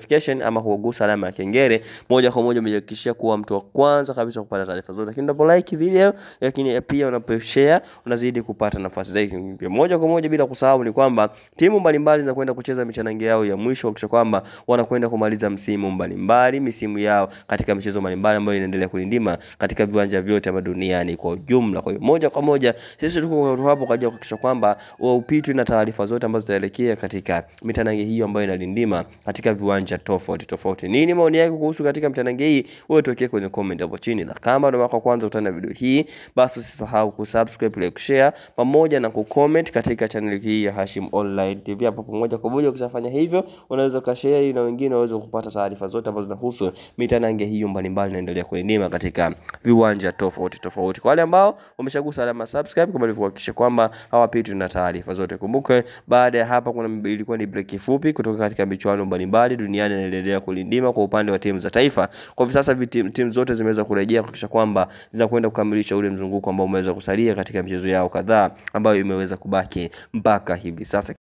notification ama kugusa alama ya kengele, moja kwa moja umejihakikishia kuwa mtu wa kwanza kabisa kupata taarifa zote. Lakini unapo like video, lakini pia unapo share, unazidi kupata nafasi zaidi. Moja kwa moja bila kusahau ni kwamba timu mbalimbali zinakwenda kucheza michanange yao ya mwisho kuhakikisha kwamba wanakwenda kumaliza misimu yao katika michezo mbalimbali ambayo inaendelea kulindima katika viwanja vyote hapa duniani kwa ujumla. Kwa hiyo moja kwa moja sisi tuko hapo kwa ajili ya kuhakikisha kwamba upitwi na taarifa zote ambazo zitaelekea katika mitanange hiyo ambayo inalindima katika viwanja tofauti. Nini maoni yako kuhusu katika mitanange hii? Wewe tuwekee kwenye comment hapo chini, na kama ndio mara ya kwanza utana video hii, basi usisahau kusubscribe, like, share pamoja na kucomment katika channel hii ya Hashim Online TV. Hapo pamoja kwa moja ukishafanya hivyo, unaweza kushare na wengine waweze kupata taarifa zote ambazo zinahusu mitanange hiyo mbalimbali inaendelea kuendima katika viwanja tofauti. Kwa wale ambao wameshagusa alama subscribe, kama kuhakikisha kwamba hawapitwi na taarifa zote. Kumbuka baada ya hapa ilikuwa ni break fupi kutoka katika michuano mbalimbali duniani inaendelea kulindima kwa upande wa timu za taifa. Kwa hivi sasa timu zote zimeweza kurejea kuhakikisha kwamba zinakwenda kukamilisha ule mzunguko ambao umeweza kusalia katika michezo yao kadhaa ambayo imeweza kubaki mpaka hivi sasa.